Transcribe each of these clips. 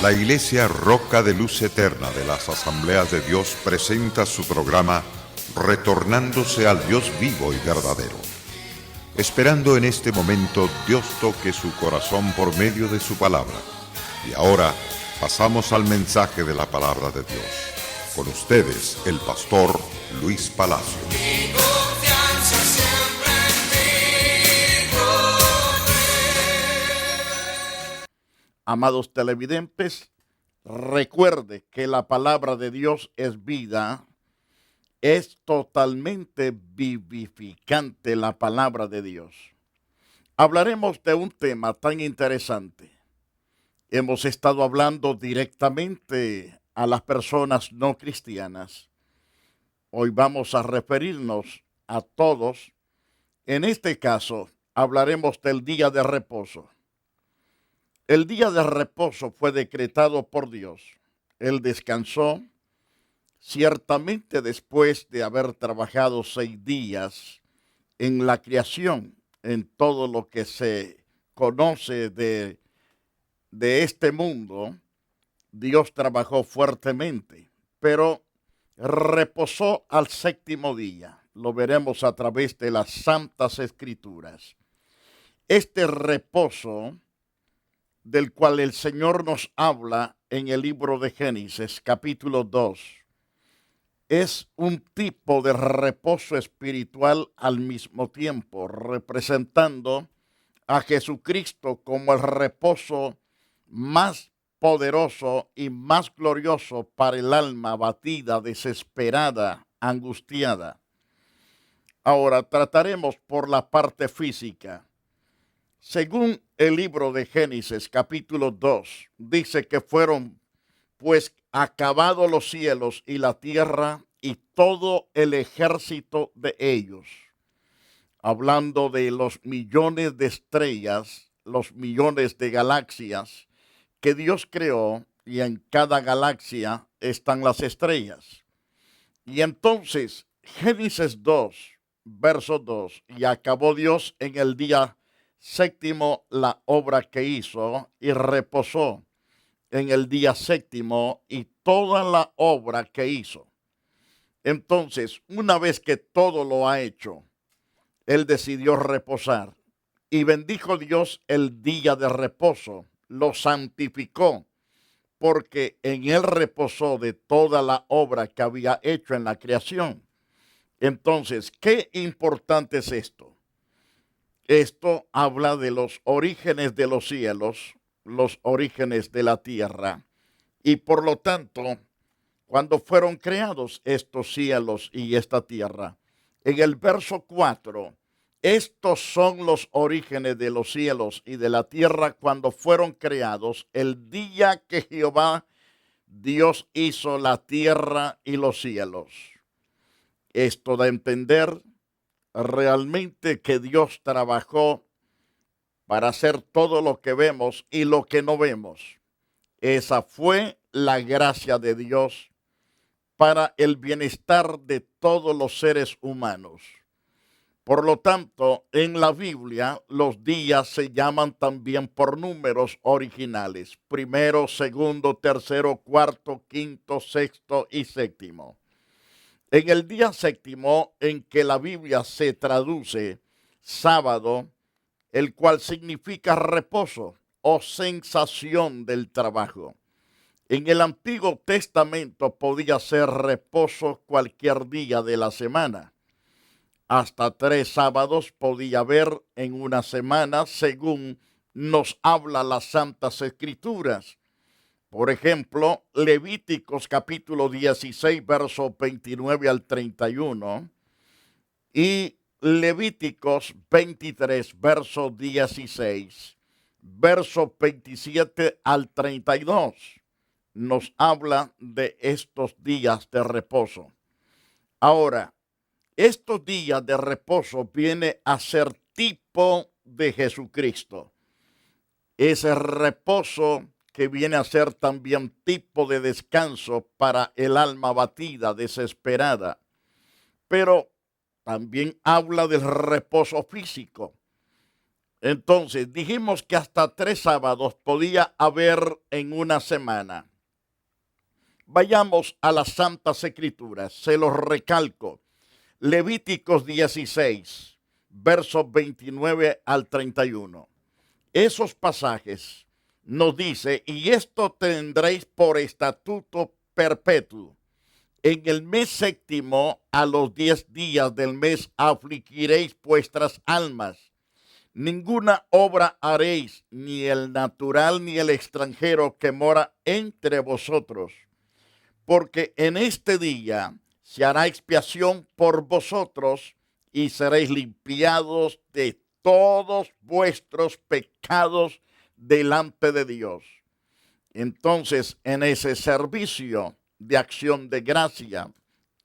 La Iglesia Roca de Luz Eterna de las Asambleas de Dios presenta su programa Retornándose al Dios vivo y verdadero. Esperando en este momento Dios toque su corazón por medio de su palabra. Y ahora pasamos al mensaje de la palabra de Dios. Con ustedes, el pastor Luis Palacio. Amados televidentes, recuerde que la palabra de Dios es vida, es totalmente vivificante la palabra de Dios. Hablaremos de un tema tan interesante. Hemos estado hablando directamente a las personas no cristianas. Hoy vamos a referirnos a todos. En este caso, hablaremos del día de reposo. El día de reposo fue decretado por Dios. Él descansó, ciertamente después de haber trabajado 6 días en la creación, en todo lo que se conoce de este mundo. Dios trabajó fuertemente, pero reposó al 7º día. Lo veremos a través de las Santas Escrituras. Este reposo del cual el Señor nos habla en el libro de Génesis, capítulo 2, es un tipo de reposo espiritual al mismo tiempo, representando a Jesucristo como el reposo más poderoso y más glorioso para el alma abatida, desesperada, angustiada. Ahora trataremos por la parte física. Según el libro de Génesis, capítulo 2, dice que fueron pues acabados los cielos y la tierra y todo el ejército de ellos. Hablando de los millones de estrellas, los millones de galaxias que Dios creó, y en cada galaxia están las estrellas. Y entonces, Génesis 2, verso 2, y acabó Dios en el día 7º la obra que hizo y reposó en el día 7º y toda la obra que hizo. Entonces, una vez que todo lo ha hecho, Él decidió reposar y bendijo Dios el día de reposo, lo santificó, porque en Él reposó de toda la obra que había hecho en la creación. Entonces, qué importante es esto. Esto habla de los orígenes de los cielos, los orígenes de la tierra, y por lo tanto, cuando fueron creados estos cielos y esta tierra, en el verso 4, estos son los orígenes de los cielos y de la tierra cuando fueron creados el día que Jehová Dios hizo la tierra y los cielos. Esto da a entender realmente que Dios trabajó para hacer todo lo que vemos y lo que no vemos. Esa fue la gracia de Dios para el bienestar de todos los seres humanos. Por lo tanto, en la Biblia los días se llaman también por números originales: primero, segundo, tercero, cuarto, quinto, sexto y séptimo. En el día 7º, en que la Biblia se traduce sábado, el cual significa reposo o sensación del trabajo. En el Antiguo Testamento podía ser reposo cualquier día de la semana. Hasta 3 sábados podía haber en una semana, según nos habla las Santas Escrituras. Por ejemplo, Levíticos capítulo 16, verso 29 al 31, y Levíticos 23, verso 16, verso 27 al 32, nos habla de estos días de reposo. Ahora, estos días de reposo viene a ser tipo de Jesucristo. Ese reposo que viene a ser también tipo de descanso para el alma abatida, desesperada. Pero también habla del reposo físico. Entonces, dijimos que hasta 3 sábados podía haber en una semana. Vayamos a las Santas Escrituras, se los recalco. Levíticos 16, versos 29 al 31. Esos pasajes nos dice, y esto tendréis por estatuto perpetuo. En el mes séptimo, a los 10 días del mes, afligiréis vuestras almas. Ninguna obra haréis, ni el natural ni el extranjero que mora entre vosotros. Porque en este día se hará expiación por vosotros y seréis limpiados de todos vuestros pecados delante de Dios. Entonces, en ese servicio de acción de gracia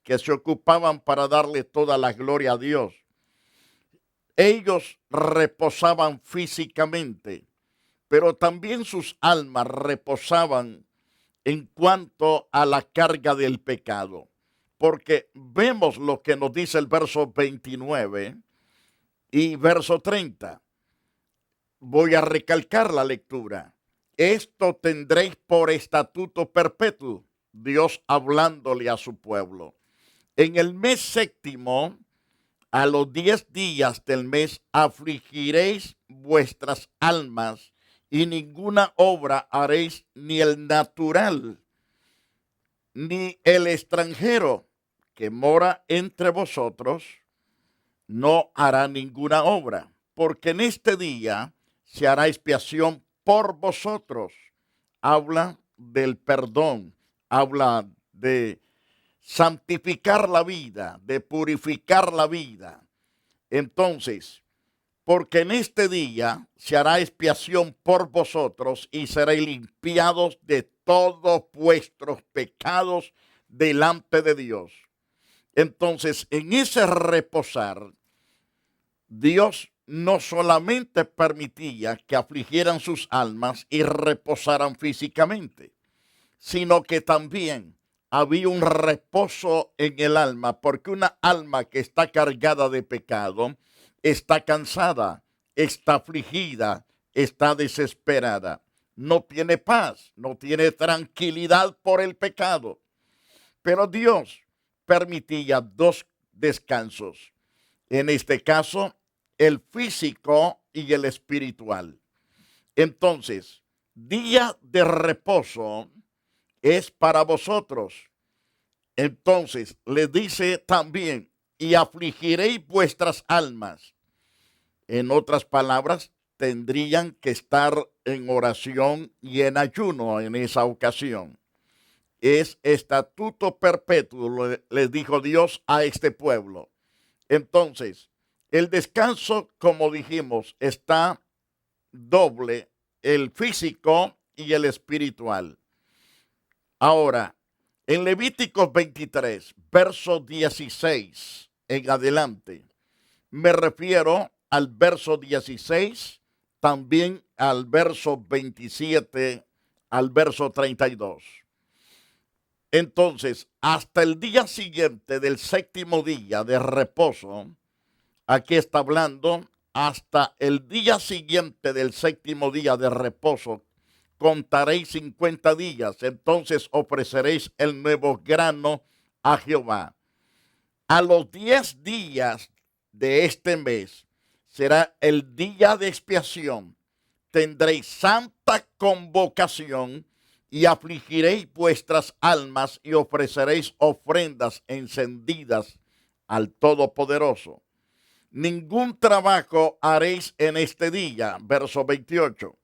que se ocupaban para darle toda la gloria a Dios, ellos reposaban físicamente, pero también sus almas reposaban en cuanto a la carga del pecado. Porque vemos lo que nos dice el verso 29 y verso 30. Voy a recalcar la lectura. Esto tendréis por estatuto perpetuo, Dios hablándole a su pueblo. En el mes séptimo, a los 10 días del mes, afligiréis vuestras almas y ninguna obra haréis, ni el natural, ni el extranjero que mora entre vosotros, no hará ninguna obra, porque en este día se hará expiación por vosotros. Habla del perdón, habla de santificar la vida, de purificar la vida. Entonces, porque en este día se hará expiación por vosotros y seréis limpiados de todos vuestros pecados delante de Dios. Entonces, en ese reposar, Dios no solamente permitía que afligieran sus almas y reposaran físicamente, sino que también había un reposo en el alma, porque una alma que está cargada de pecado está cansada, está afligida, está desesperada, no tiene paz, no tiene tranquilidad por el pecado. Pero Dios permitía 2 descansos, en este caso el físico y el espiritual. Entonces, día de reposo es para vosotros. Entonces, le dice también, y afligiréis vuestras almas. En otras palabras, tendrían que estar en oración y en ayuno en esa ocasión. Es estatuto perpetuo, les dijo Dios a este pueblo. Entonces, el descanso, como dijimos, está doble, el físico y el espiritual. Ahora, en Levíticos 23, verso 16 en adelante, me refiero al verso 16, también al verso 27, al verso 32. Entonces, hasta el día siguiente del séptimo día de reposo, aquí está hablando, hasta el día siguiente del séptimo día de reposo, contaréis 50 días, entonces ofreceréis el nuevo grano a Jehová. A los 10 días de este mes será el día de expiación. Tendréis santa convocación y afligiréis vuestras almas y ofreceréis ofrendas encendidas al Todopoderoso. Ningún trabajo haréis en este día, verso 28,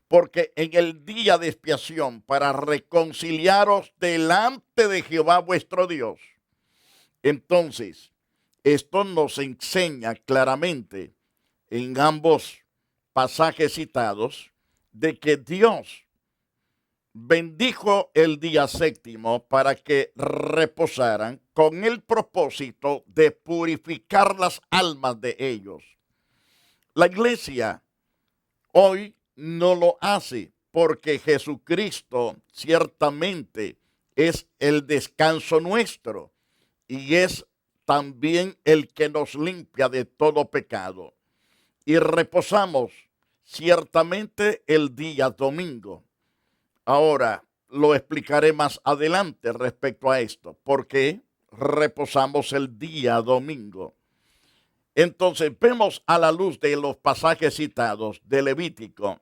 porque en el día de expiación, para reconciliaros delante de Jehová vuestro Dios. Entonces, esto nos enseña claramente en ambos pasajes citados de que Dios bendijo el día séptimo para que reposaran con el propósito de purificar las almas de ellos. La iglesia hoy no lo hace porque Jesucristo ciertamente es el descanso nuestro y es también el que nos limpia de todo pecado. Y reposamos ciertamente el día domingo. Ahora, lo explicaré más adelante respecto a esto. ¿Por qué reposamos el día domingo? Entonces, vemos a la luz de los pasajes citados de Levítico.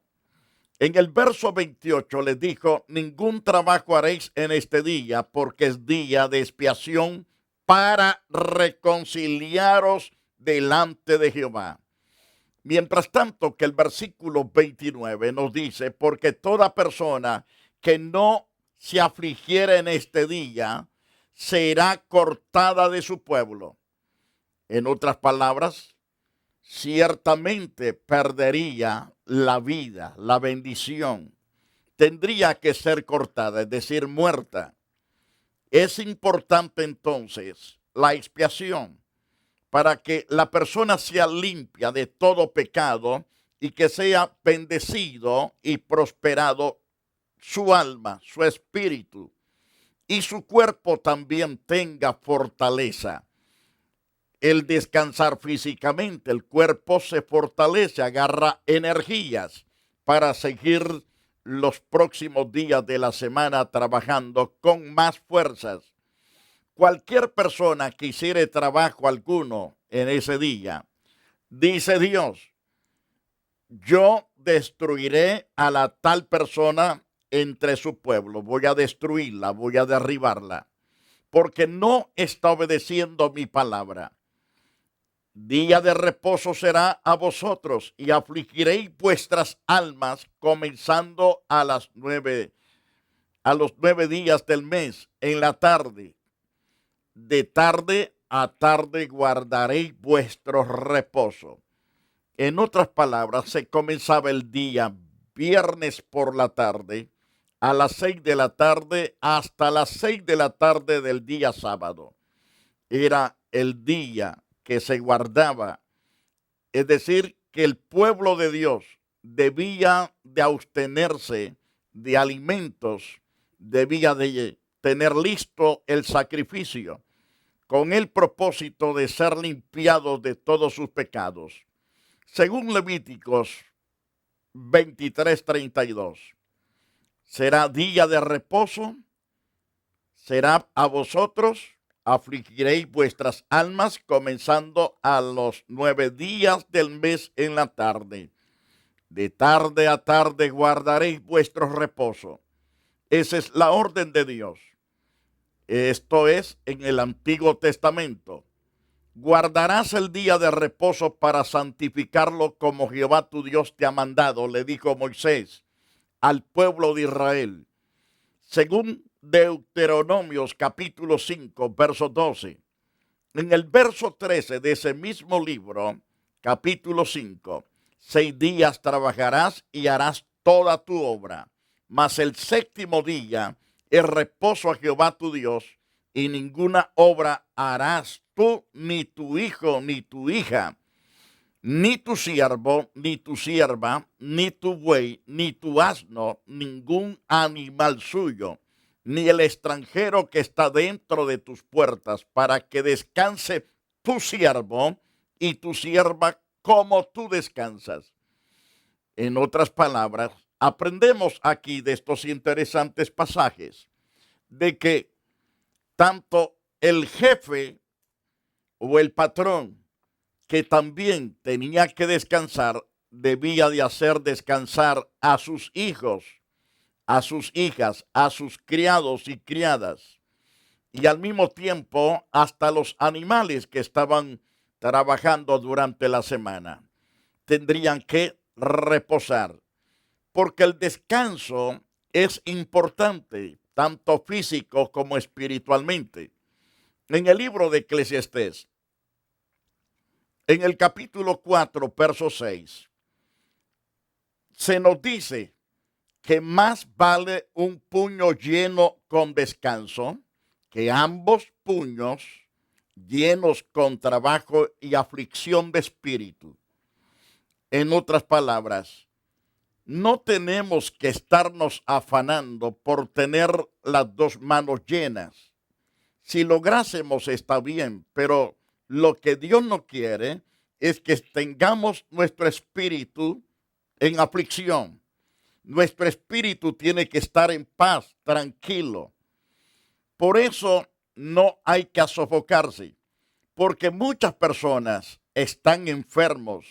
En el verso 28 les dijo, ningún trabajo haréis en este día, porque es día de expiación para reconciliaros delante de Jehová. Mientras tanto que el versículo 29 nos dice, porque toda persona que no se afligiera en este día será cortada de su pueblo. En otras palabras, ciertamente perdería la vida, la bendición. Tendría que ser cortada, es decir, muerta. Es importante entonces la expiación para que la persona sea limpia de todo pecado y que sea bendecido y prosperado su alma, su espíritu, y su cuerpo también tenga fortaleza. El descansar físicamente, el cuerpo se fortalece, agarra energías para seguir los próximos días de la semana trabajando con más fuerzas. Cualquier persona que hiciere trabajo alguno en ese día, dice Dios, yo destruiré a la tal persona entre su pueblo, voy a destruirla, voy a derribarla, porque no está obedeciendo mi palabra. Día de reposo será a vosotros y afligiréis vuestras almas comenzando a los 9 días del mes en la tarde. De tarde a tarde guardaréis vuestro reposo. En otras palabras, se comenzaba el día viernes por la tarde a las 6 de la tarde hasta las 6 de la tarde del día sábado. Era el día que se guardaba, es decir, que el pueblo de Dios debía de abstenerse de alimentos, debía de tener listo el sacrificio, con el propósito de ser limpiados de todos sus pecados. Según Levíticos 23:32, será día de reposo, será a vosotros, afligiréis vuestras almas comenzando a los 9 días del mes en la tarde. De tarde a tarde guardaréis vuestro reposo. Esa es la orden de Dios. Esto es en el Antiguo Testamento. Guardarás el día de reposo para santificarlo como Jehová tu Dios te ha mandado, le dijo Moisés al pueblo de Israel. Según Deuteronomios capítulo 5, verso 12. En el verso 13 de ese mismo libro, capítulo 5, 6 días trabajarás y harás toda tu obra, mas el séptimo día es reposo a Jehová tu Dios, y ninguna obra harás tú, ni tu hijo, ni tu hija, ni tu siervo, ni tu sierva, ni tu buey, ni tu asno, ningún animal suyo, ni el extranjero que está dentro de tus puertas, para que descanse tu siervo y tu sierva como tú descansas. En otras palabras, aprendemos aquí de estos interesantes pasajes de que tanto el jefe o el patrón que también tenía que descansar, debía de hacer descansar a sus hijos, a sus hijas, a sus criados y criadas, y al mismo tiempo hasta los animales que estaban trabajando durante la semana. Tendrían que reposar, porque el descanso es importante, tanto físico como espiritualmente. En el libro de Eclesiastés, en el capítulo 4, verso 6, se nos dice que más vale un puño lleno con descanso que ambos puños llenos con trabajo y aflicción de espíritu. En otras palabras, no tenemos que estarnos afanando por tener las dos manos llenas. Si lográsemos está bien, pero lo que Dios no quiere es que tengamos nuestro espíritu en aflicción. Nuestro espíritu tiene que estar en paz, tranquilo. Por eso no hay que sofocarse, porque muchas personas están enfermos,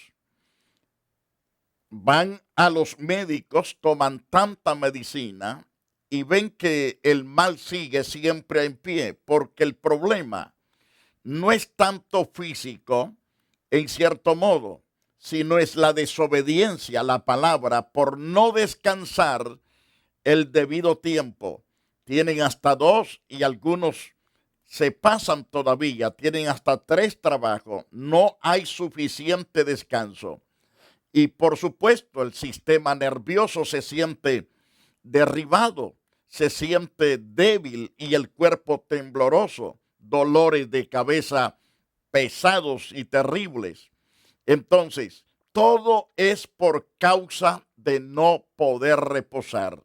van a los médicos, toman tanta medicina y ven que el mal sigue siempre en pie, porque el problema no es tanto físico, en cierto modo, sino es la desobediencia a la palabra por no descansar el debido tiempo. Tienen hasta 2 y algunos se pasan todavía, tienen hasta 3 trabajos. No hay suficiente descanso. Y por supuesto el sistema nervioso se siente derribado, se siente débil y el cuerpo tembloroso, dolores de cabeza pesados y terribles. Entonces, todo es por causa de no poder reposar,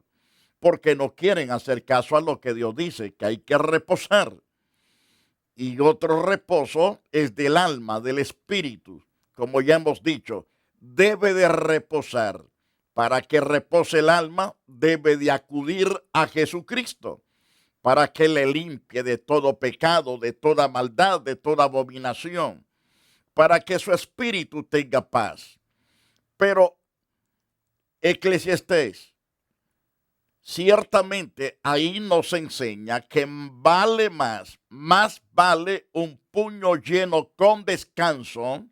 porque no quieren hacer caso a lo que Dios dice, que hay que reposar. Y otro reposo es del alma, del espíritu, como ya hemos dicho, debe de reposar. Para que repose el alma, debe de acudir a Jesucristo, para que le limpie de todo pecado, de toda maldad, de toda abominación, para que su espíritu tenga paz. Pero Eclesiastés, ciertamente ahí nos enseña que vale más vale un puño lleno con descanso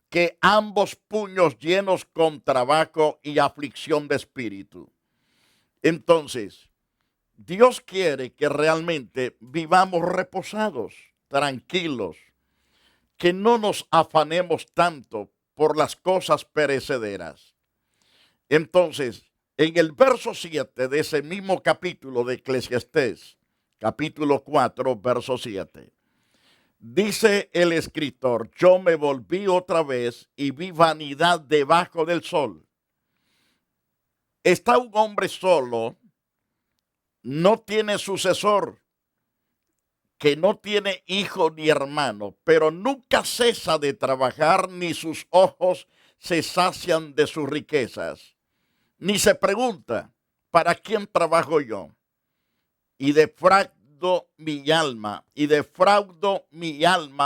que ambos puños llenos con trabajo y aflicción de espíritu. Entonces, Dios quiere que realmente vivamos reposados, tranquilos, que no nos afanemos tanto por las cosas perecederas. Entonces, en el verso 7 de ese mismo capítulo de Eclesiastés, capítulo 4, verso 7, dice el escritor: yo me volví otra vez y vi vanidad debajo del sol. Está un hombre solo, no tiene sucesor, que no tiene hijo ni hermano, pero nunca cesa de trabajar, ni sus ojos se sacian de sus riquezas, ni se pregunta, ¿para quién trabajo yo? Y defraudo mi alma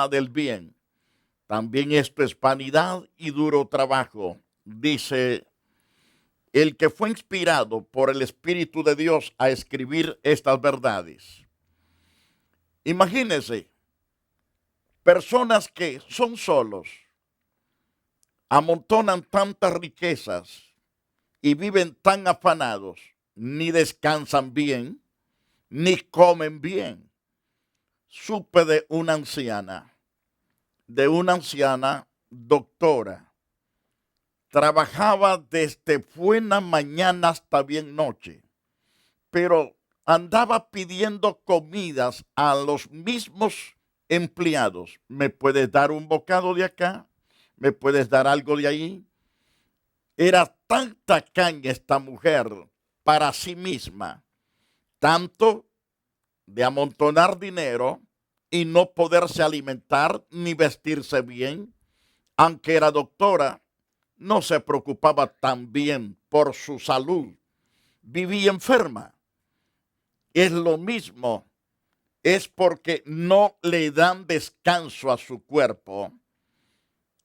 del bien. También esto es vanidad y duro trabajo, dice el que fue inspirado por el Espíritu de Dios a escribir estas verdades. Imagínense, personas que son solos, amontonan tantas riquezas y viven tan afanados, ni descansan bien, ni comen bien. Supe de una anciana doctora. Trabajaba desde buena mañana hasta bien noche, pero andaba pidiendo comidas a los mismos empleados. ¿Me puedes dar un bocado de acá? ¿Me puedes dar algo de ahí? Era tan tacaña esta mujer para sí misma, tanto de amontonar dinero y no poderse alimentar ni vestirse bien. Aunque era doctora, no se preocupaba tan bien por su salud. Vivía enferma. Es lo mismo, es porque no le dan descanso a su cuerpo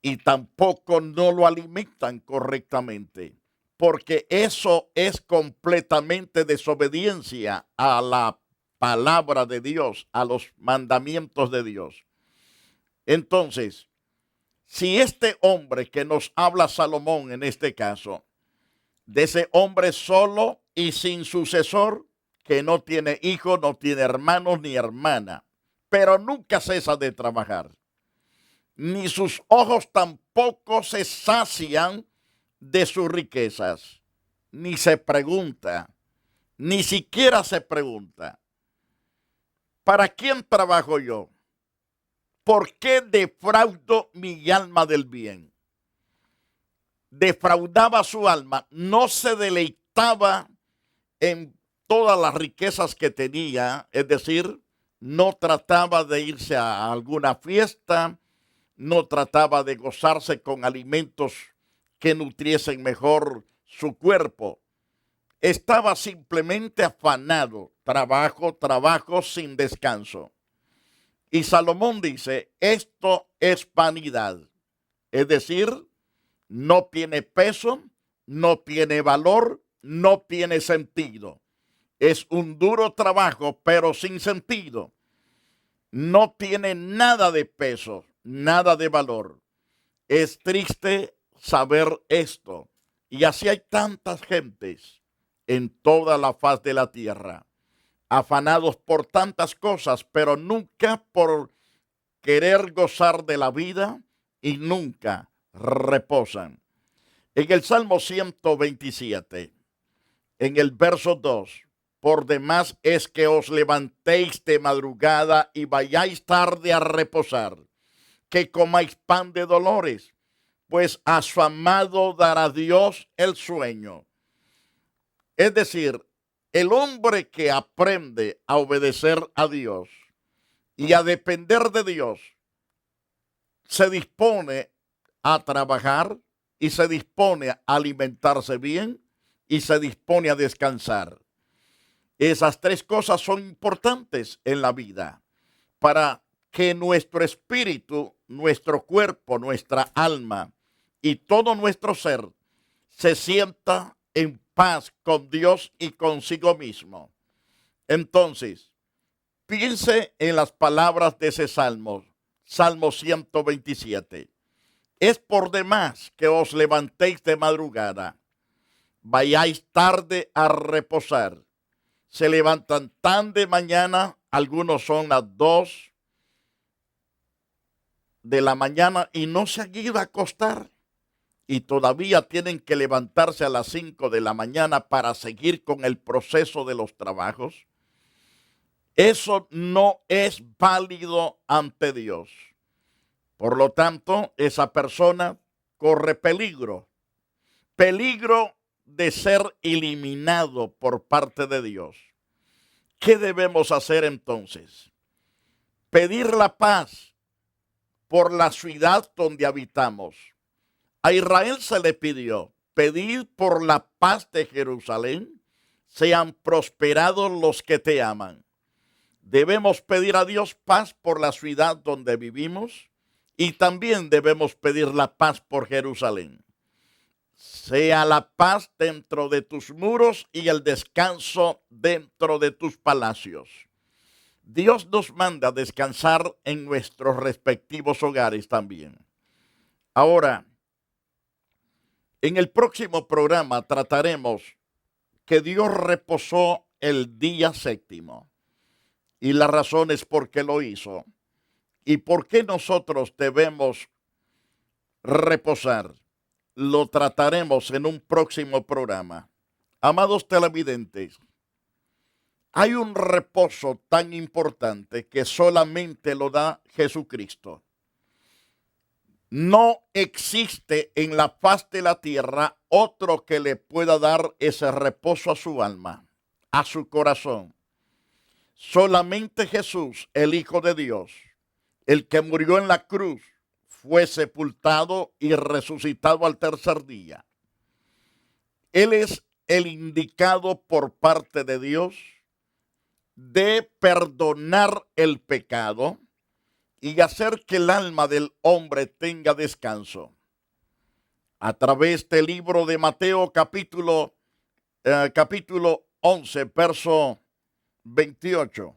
y tampoco no lo alimentan correctamente, porque eso es completamente desobediencia a la palabra de Dios, a los mandamientos de Dios. Entonces, si este hombre que nos habla Salomón en este caso, de ese hombre solo y sin sucesor, que no tiene hijo, no tiene hermanos ni hermana, pero nunca cesa de trabajar, ni sus ojos tampoco se sacian de sus riquezas, ni se pregunta, ni siquiera se pregunta, ¿para quién trabajo yo? ¿Por qué defraudo mi alma del bien? Defraudaba su alma, no se deleitaba en todas las riquezas que tenía, es decir, no trataba de irse a alguna fiesta, no trataba de gozarse con alimentos que nutriesen mejor su cuerpo, estaba simplemente afanado, trabajo, trabajo sin descanso. Y Salomón dice, esto es vanidad. Es decir, no tiene peso, no tiene valor, no tiene sentido. Es un duro trabajo, pero sin sentido. No tiene nada de peso, nada de valor. Es triste saber esto. Y así hay tantas gentes en toda la faz de la tierra, afanados por tantas cosas, pero nunca por querer gozar de la vida y nunca reposan. En el Salmo 127, en el verso 2, por demás es que os levantéis de madrugada y vayáis tarde a reposar, que comáis pan de dolores, pues a su amado dará Dios el sueño. Es decir, el hombre que aprende a obedecer a Dios y a depender de Dios, se dispone a trabajar y se dispone a alimentarse bien y se dispone a descansar. Esas tres cosas son importantes en la vida para que nuestro espíritu, nuestro cuerpo, nuestra alma y todo nuestro ser se sienta en paz con Dios y consigo mismo. Entonces, piense en las palabras de ese salmo, Salmo 127. Es por demás que os levantéis de madrugada, vayáis tarde a reposar. Se levantan tan de mañana, algunos son las 2 de la mañana y no se han ido a acostar. Y todavía tienen que levantarse a las 5 de la mañana para seguir con el proceso de los trabajos. Eso no es válido ante Dios. Por lo tanto, esa persona corre peligro de ser eliminado por parte de Dios. ¿Qué debemos hacer entonces? Pedir la paz por la ciudad donde habitamos. A Israel se le pidió, pedir por la paz de Jerusalén, sean prosperados los que te aman. Debemos pedir a Dios paz por la ciudad donde vivimos y también debemos pedir la paz por Jerusalén. Sea la paz dentro de tus muros y el descanso dentro de tus palacios. Dios nos manda descansar en nuestros respectivos hogares también. Ahora, en el próximo programa trataremos que Dios reposó el día séptimo y las razones por qué lo hizo y por qué nosotros debemos reposar. Lo trataremos en un próximo programa. Amados televidentes, hay un reposo tan importante que solamente lo da Jesucristo. No existe en la faz de la tierra otro que le pueda dar ese reposo a su alma, a su corazón. Solamente Jesús, el Hijo de Dios, el que murió en la cruz, fue sepultado y resucitado al tercer día. Él es el indicado por parte de Dios de perdonar el pecado y hacer que el alma del hombre tenga descanso. A través del libro de Mateo capítulo 11, verso 28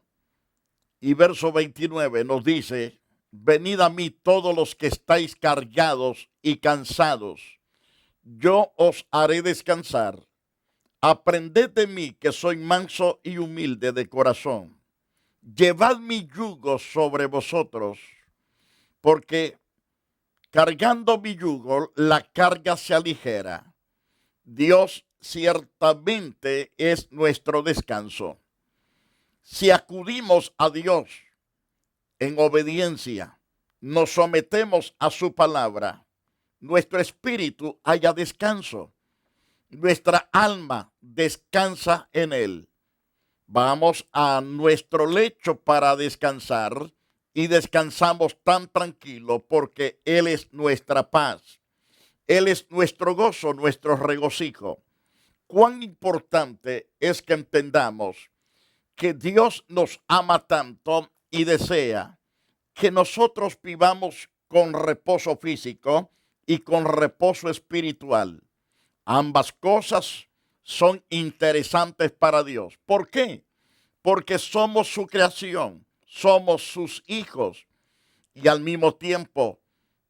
y verso 29 nos dice: venid a mí todos los que estáis cargados y cansados, yo os haré descansar. Aprended de mí, que soy manso y humilde de corazón. Llevad mi yugo sobre vosotros, porque cargando mi yugo, la carga se aligera. Dios ciertamente es nuestro descanso. Si acudimos a Dios en obediencia, nos sometemos a su palabra, nuestro espíritu halla descanso, nuestra alma descansa en él. Vamos a nuestro lecho para descansar y descansamos tan tranquilo porque él es nuestra paz. Él es nuestro gozo, nuestro regocijo. Cuán importante es que entendamos que Dios nos ama tanto y desea que nosotros vivamos con reposo físico y con reposo espiritual. Ambas cosas son interesantes para Dios. ¿Por qué? Porque somos su creación, somos sus hijos y al mismo tiempo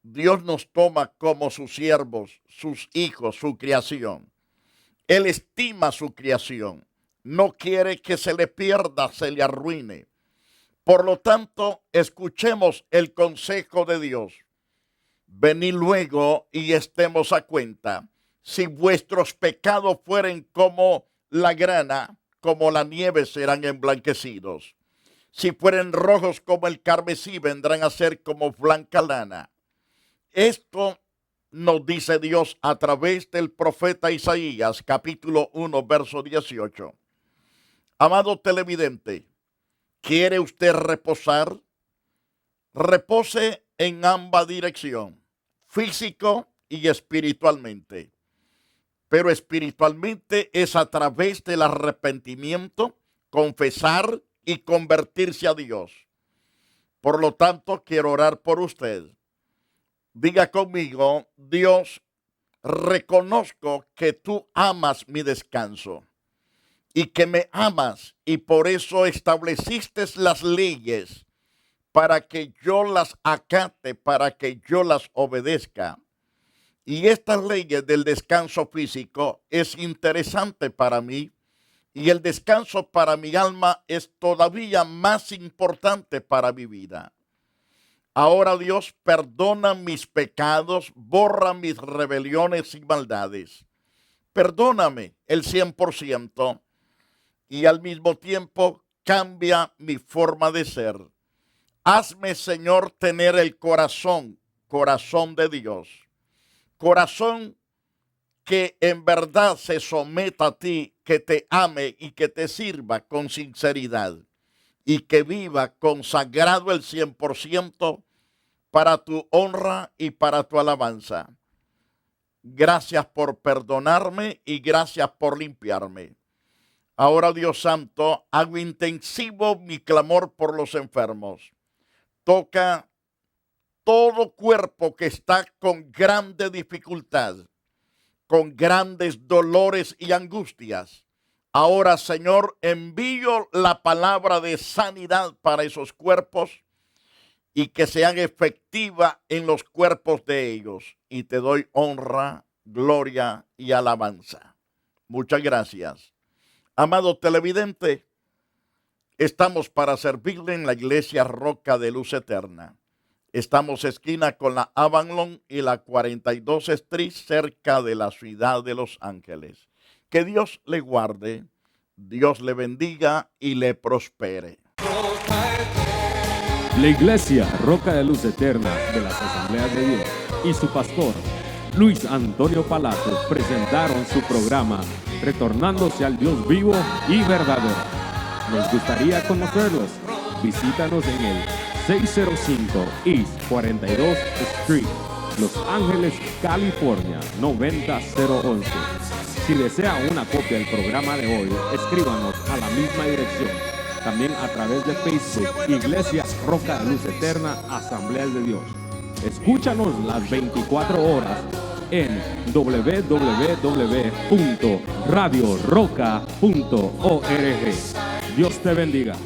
Dios nos toma como sus siervos, sus hijos, su creación. Él estima su creación, no quiere que se le pierda, se le arruine. Por lo tanto, escuchemos el consejo de Dios. Venid luego y estemos a cuenta. Si vuestros pecados fueren como la grana, como la nieve serán emblanquecidos. Si fueren rojos como el carmesí, vendrán a ser como blanca lana. Esto nos dice Dios a través del profeta Isaías, capítulo 1, verso 18. Amado televidente, ¿quiere usted reposar? Repose en ambas direcciones, físico y espiritualmente. Pero espiritualmente es a través del arrepentimiento, confesar y convertirse a Dios. Por lo tanto, quiero orar por usted. Diga conmigo: Dios, reconozco que tú amas mi descanso y que me amas, y por eso estableciste las leyes para que yo las acate, para que yo las obedezca. Y estas leyes del descanso físico es interesante para mí, y el descanso para mi alma es todavía más importante para mi vida. Ahora, Dios, perdona mis pecados, borra mis rebeliones y maldades. Perdóname el 100% y al mismo tiempo cambia mi forma de ser. Hazme, Señor, tener el corazón de Dios. Corazón que en verdad se someta a ti, que te ame y que te sirva con sinceridad, y que viva consagrado el 100% para tu honra y para tu alabanza. Gracias por perdonarme y gracias por limpiarme. Ahora, Dios Santo, hago intensivo mi clamor por los enfermos. Toca todo cuerpo que está con grande dificultad, con grandes dolores y angustias. Ahora, Señor, envío la palabra de sanidad para esos cuerpos y que sean efectivas en los cuerpos de ellos. Y te doy honra, gloria y alabanza. Muchas gracias. Amado televidente, estamos para servirle en la iglesia Roca de Luz Eterna. Estamos esquina con la Avalon y la 42 Street, cerca de la ciudad de Los Ángeles. Que Dios le guarde, Dios le bendiga y le prospere. La iglesia Roca de Luz Eterna de las Asambleas de Dios y su pastor Luis Antonio Palacios presentaron su programa Retornándose al Dios vivo y verdadero. Nos gustaría conocerlos. Visítanos en el 605 East 42 Street, Los Ángeles, California 90011. Si desea una copia del programa de hoy, escríbanos a la misma dirección. También a través de Facebook, Iglesia Roca de Luz Eterna, Asambleas de Dios. Escúchanos las 24 horas en www.radioroca.org. Dios te bendiga.